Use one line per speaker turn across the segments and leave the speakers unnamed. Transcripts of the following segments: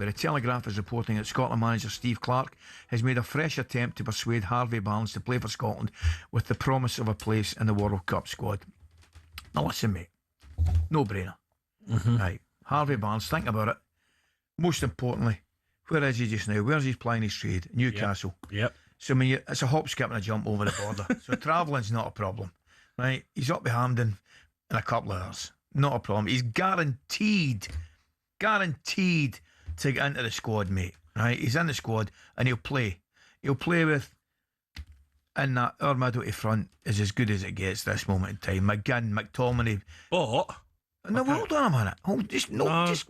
But the Telegraph is reporting that Scotland manager Steve Clarke has made a fresh attempt to persuade Harvey Barnes to play for Scotland with the promise of a place in the World Cup squad. Now listen, mate, no brainer. Right, Harvey Barnes, think about it. Most importantly, where is he just now? Where's he playing his trade? Newcastle.
Yep.
So I mean, it's a hop, skip and a jump over the border. So travelling's not a problem. Right, he's up behind Hampden in a couple of hours. Not a problem. He's guaranteed to get into the squad, mate. Right, he's in the squad and he'll play. He'll play with, in that our middle to front is as good as it gets this moment in time. McGinn, McTominay.
But
No, hold on a minute. Just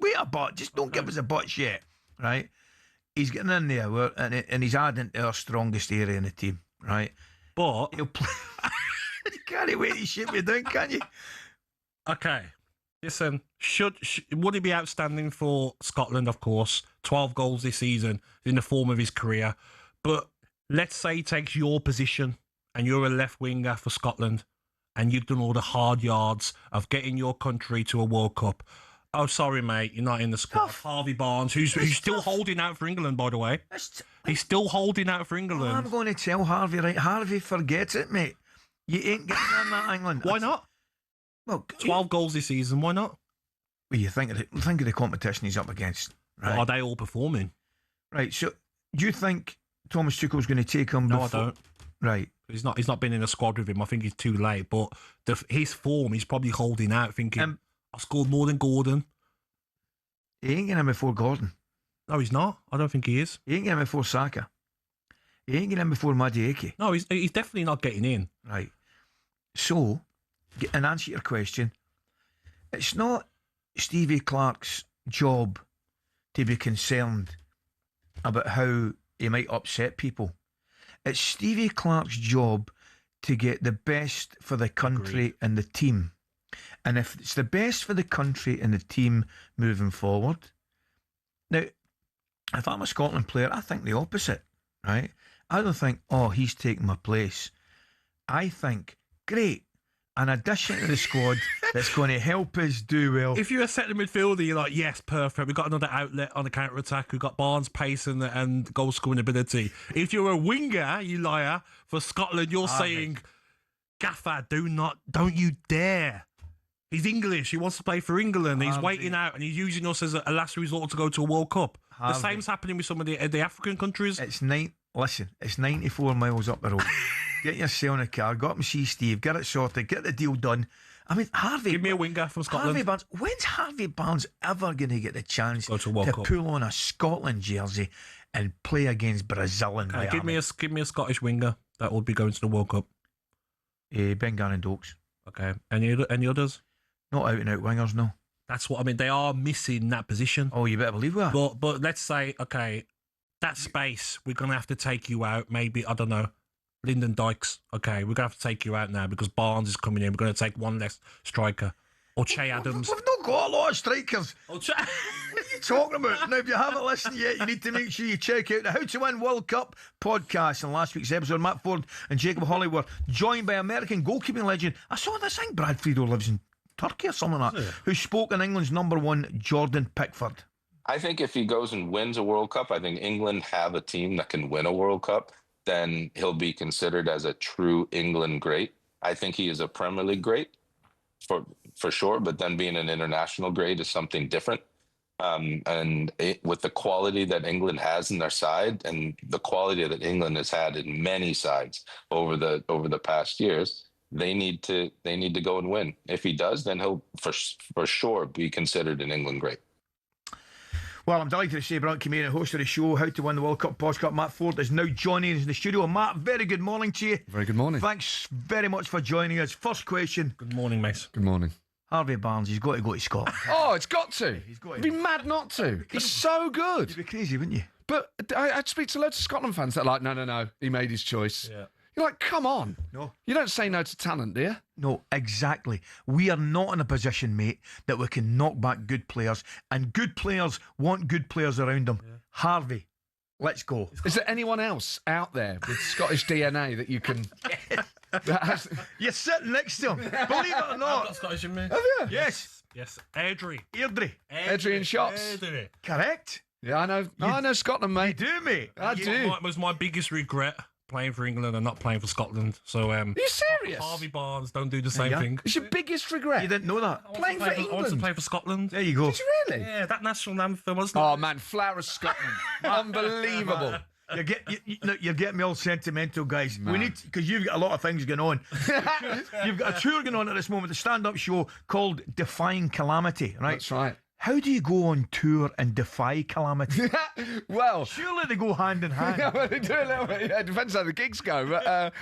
wait a bit. Just don't give us a butch yet. Right, he's getting in there, and he's adding to our strongest area in the team. Right,
but
he'll play. You can't wait to shit me down, can you?
Okay. Listen, would he be outstanding for Scotland? Of course, 12 goals this season in the form of his career. But let's say he takes your position and you're a left winger for Scotland and you've done all the hard yards of getting your country to a World Cup. Oh, sorry, mate, you're not in the squad.
Tough.
Harvey Barnes, who's still holding out for England, by the way. He's still holding out for England.
I'm going to tell Harvey, right? Harvey, forget it, mate. You ain't getting in that England.
Why not?
Well,
12 goals this season, why not?
Well, you think of the competition he's up against, right?
Are they all performing?
Right, so do you think Thomas Tuchel's going to take him?
No, I don't.
Right.
He's not been in a squad with him. I think he's too late. But his form, he's probably holding out, thinking, I scored more than Gordon.
He ain't getting him before Gordon.
No, he's not. I don't think he is.
He ain't getting him before Saka. He ain't getting him before Madueke.
No, he's definitely not getting in.
Right. So, in answer to your question, it's not Stevie Clarke's job to be concerned about how he might upset people. It's Stevie Clarke's job to get the best for the country and the team. And if it's the best for the country and the team moving forward, now, if I'm a Scotland player, I think the opposite, right? I don't think, he's taking my place. I think, great, an addition to the squad that's going to help us do well.
If you're a centre midfielder, you're like, yes, perfect. We've got another outlet on the counter-attack. We've got Barnes' pace and goal-scoring ability. If you're a winger, you liar, for Scotland, you're saying, Gaffer, don't you dare. He's English. He wants to play for England. He's waiting out and he's using us as a last resort to go to a World Cup. The same's happening with some of the African countries.
It's 94 miles up the road. Get yourself in a car, go up and see Steve, get it sorted, get the deal done. I mean, Harvey...
Give me a winger from Scotland.
Harvey Barnes, when's Harvey Barnes ever going to get the chance to pull on a Scotland jersey and play against Brazil in Miami?
Give me a Scottish winger that would be going to the World Cup.
Ben Gannon-Dokes.
Okay. Any others?
Not out-and-out wingers, no.
That's what I mean. They are missing that position.
Oh, you better believe that.
But let's say, okay, that space, we're going to have to take you out. Maybe, I don't know, Lyndon Dykes. Okay, we're going to have to take you out now because Barnes is coming in. We're going to take one less striker. Or Che Adams.
We've not got a lot of strikers. What are you talking about? Now, if you haven't listened yet, you need to make sure you check out the How to Win World Cup podcast. In last week's episode, Matt Ford and Jacob Holley were joined by American goalkeeping legend. I saw this, I think Brad Friedel lives in Turkey or something like that, who spoke in England's number one, Jordan Pickford.
I think if he goes and wins a World Cup, I think England have a team that can win a World Cup, then he'll be considered as a true England great. I think he is a Premier League great for sure, but then being an international great is something different. With the quality that England has in their side and the quality that England has had in many sides over the past years, they need to go and win. If he does, then he'll for sure be considered an England great.
Well, I'm delighted to say Brian Kamara, host of the show, How to Win the World Cup podcast, Matt Ford, is now joining us in the studio. Matt, very good morning to you.
Very good morning.
Thanks very much for joining us. First question.
Good morning, mate.
Good morning.
Harvey Barnes, he's got to go to Scotland.
Oh, it's got to.
He's got to.
It'd be mad not to. He's so good.
You'd be crazy, wouldn't you?
But I'd speak to loads of Scotland fans that are like, no, he made his choice.
Yeah.
You're like, come on.
No.
You don't say no to talent, do you?
No, exactly. We are not in a position, mate, that we can knock back good players, and good players want good players around them. Yeah. Harvey, let's go.
Is there anyone else out there with Scottish DNA that you can...
You're sitting next to him. Believe it or not.
I've got Scottish in me.
Have you?
Yes.
Yes. Airdrie.
Airdrie.
Adrian Shots.
Airdrie.
Correct.
Yeah, I know. I know Scotland, mate.
Do, mate?
I do.
Was my biggest regret playing for England and not playing for Scotland. So,
Are you serious?
Harvey Barnes, don't do the same thing.
It's your biggest regret.
You didn't know that?
Playing for
I want to
England.
play for Scotland.
There you go.
Did you really?
Yeah, that national anthem wasn't
Oh man, Flower of Scotland, unbelievable.
You're getting me all sentimental, guys. We need, because you've got a lot of things going on. You've got a tour going on at this moment, a stand-up show called Defying Calamity, right?
That's right.
How do you go on tour and defy calamity?
Well,
Surely they go hand in hand.
yeah, well, they do a little bit. Yeah, it depends how the gigs go, but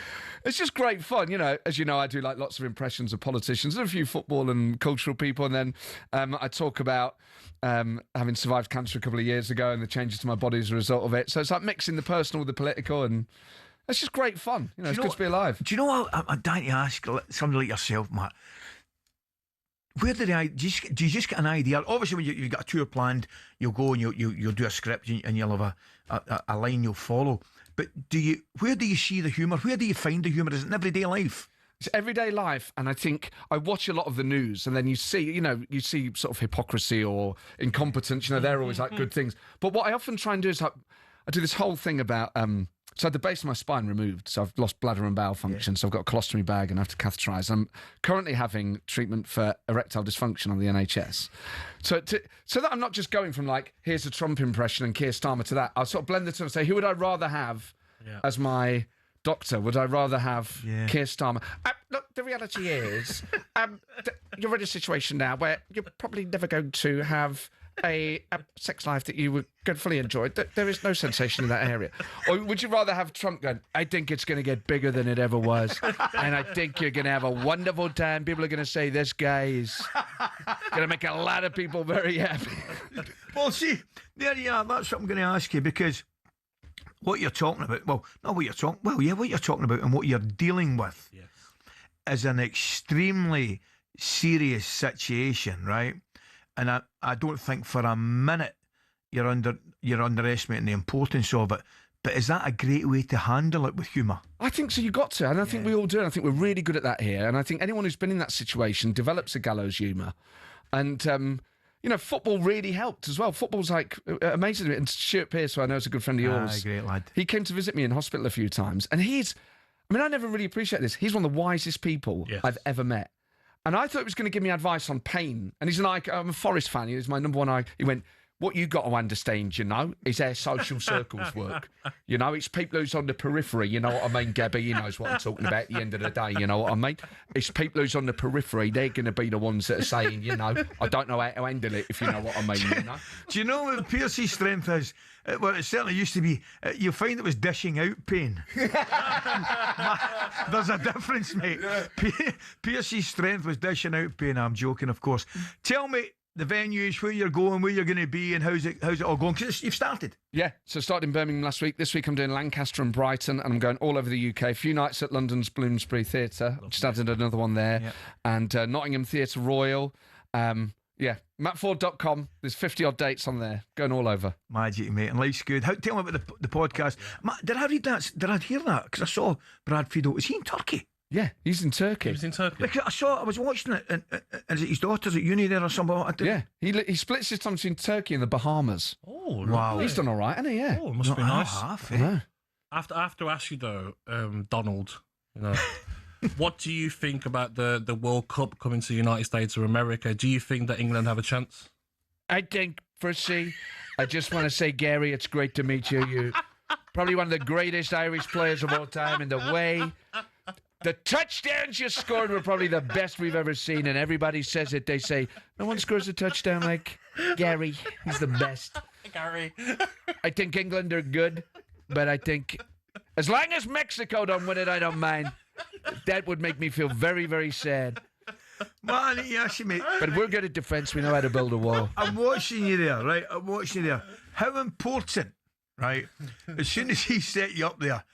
it's just great fun. You know, as you know, I do like lots of impressions of politicians and a few football and cultural people, and then I talk about having survived cancer a couple of years ago and the changes to my body as a result of it. So it's like mixing the personal with the political, and it's just great fun. You know, it's good to be alive.
Do you know what I'm dying to ask somebody like yourself, Matt? Where do you just get an idea? Obviously, when you've got a tour planned, you'll go and you'll do a script and you'll have a line you'll follow. But where do you see the humour? Where do you find the humour? Is it in everyday life?
It's everyday life, and I think I watch a lot of the news, and then you see sort of hypocrisy or incompetence. You know, they're always like good things. But what I often try and do is I do this whole thing about. So I had the base of my spine removed, so I've lost bladder and bowel function, so I've got a colostomy bag and I have to catheterise. I'm currently having treatment for erectile dysfunction on the NHS. So that I'm not just going from like, here's a Trump impression and Keir Starmer to that, I'll sort of blend the two and say, who would I rather have as my doctor? Would I rather have Keir Starmer? Look, the reality is, you're in a situation now where you're probably never going to have a sex life that you would fully enjoy. There is no sensation in that area. Or would you rather have Trump going, I think it's going to get bigger than it ever was, and I think you're going to have a wonderful time. People are going to say this guy is going to make a lot of people very happy.
Well, see, there you are. That's what I'm going to ask you, because what you're talking about, what you're talking about and what you're dealing with is an extremely serious situation, right? And I don't think for a minute you're underestimating the importance of it. But is that a great way to handle it with humour?
I think so. You got to, and I think we all do. And I think we're really good at that here. And I think anyone who's been in that situation develops a gallows humour. And you know, football really helped as well. Football's like amazing. And Stuart Pearce, who I know is a good friend of yours,
great lad.
He came to visit me in hospital a few times, and I never really appreciate this. He's one of the wisest people I've ever met. And I thought he was going to give me advice on pain. And I'm a Forest fan. He's my number one. He went, what you got to understand, you know, is how social circles work. You know, it's people who's on the periphery. You know what I mean, Gabby? He knows what I'm talking about at the end of the day. You know what I mean? It's people who's on the periphery. They're going to be the ones that are saying, you know, I don't know how to handle it, if you know what I mean, you know?
Do you know what Pierce's strength is? Well, it certainly used to be. You'll find it was dishing out pain. There's a difference, mate. Pierce's strength was dishing out pain. I'm joking, of course. Tell me the venues, where you're going, where you're going to be, and how's it all going? Because you've started.
Yeah, so started in Birmingham last week. This week I'm doing Lancaster and Brighton, and I'm going all over the UK. A few nights at London's Bloomsbury Theatre. Just added another one there. Yep. And Nottingham Theatre Royal. mattford.com. There's 50-odd dates on there. Going all over.
Magic, mate. And life's good. Tell me about the podcast. Matt, did I read that? Did I hear that? Because I saw Brad Fido. Is he in Turkey?
Yeah, he's in Turkey.
He was in Turkey.
Because I was watching it, and is it his daughter's at uni there or something?
Yeah, he splits his time between Turkey and the Bahamas.
Oh,
wow.
He's done all right, hasn't he? Yeah.
Oh, it must be nice.
Half,
I know.
I have to ask you though, Donald, you know, what do you think about the World Cup coming to the United States or America? Do you think that England have a chance?
I think, firstly, I just want to say, Gary, it's great to meet you. You're probably one of the greatest Irish players of all time, and the touchdowns you scored were probably the best we've ever seen, and everybody says it. They say, no one scores a touchdown like Gary. He's the best.
Gary.
I think England are good, but I think as long as Mexico don't win it, I don't mind. That would make me feel very, very sad.
Man, yes, mate.
But we're good at defence. We know how to build a wall.
I'm watching you there, right? I'm watching you there. How important, right? As soon as he set you up there,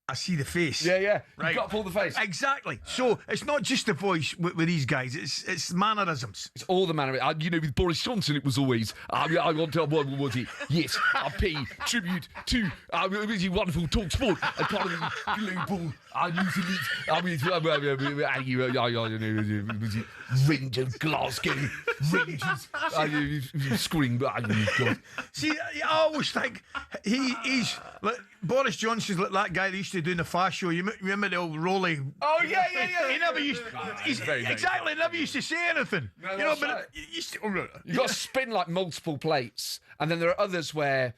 I see the face.
Yeah.
Right.
You've got to pull the face.
Exactly. So it's not just the voice with these guys. It's mannerisms.
It's all the manner. With Boris Johnson, it was always, I want to, what was it? Yes, I pay tribute to the wonderful talkSPORT economy global. Rangers, Glasgow, Rangers, screaming.
See, I always think he's like Boris Johnson's like that guy that used to do in the Fast Show. You remember the old Rolly?
Oh yeah.
He never used. Exactly. Never used to say anything.
No,
but he used to,
you've got to spin like multiple plates, and then there are others where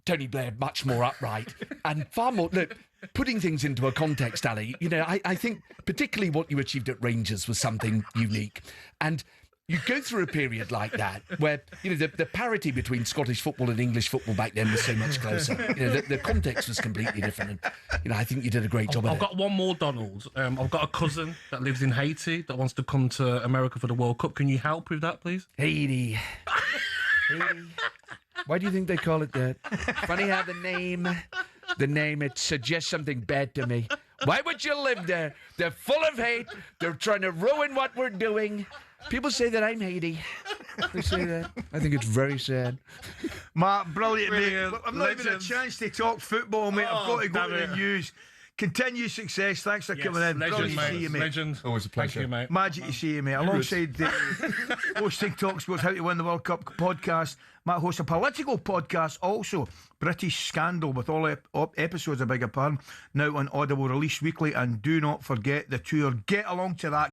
Tony Blair much more upright and far more. Look, putting things into a context, Ali. I think particularly what you achieved at Rangers was something unique, and you go through a period like that where the parity between Scottish football and English football back then was so much closer. The context was completely different, and I think you did a great job.
I've got one more, Donald. I've got a cousin that lives in Haiti that wants to come to America for the World Cup. Can you help with that, please?
Haiti. Why do you think they call it that? Funny how the name, it suggests something bad to me. Why would you live there? They're full of hate. They're trying to ruin what we're doing. People say that I'm Haiti. They say that. I think it's very sad.
Matt, brilliant, mate. I've not even had a
Legends.
chance to talk football, mate. I've got to go to the news. Continued success. Thanks for coming in.
Legend,
Brilliant to see
mate.
you, mate.
Legend.
Always a pleasure.
Thank you, mate.
Magic to see you, mate. Alongside hosting talkSPORT How to Win the World Cup podcast, Matt hosts a political podcast also, British Scandal, with all episodes, I beg your pardon, now on Audible, released weekly. And do not forget the tour. Get along to that.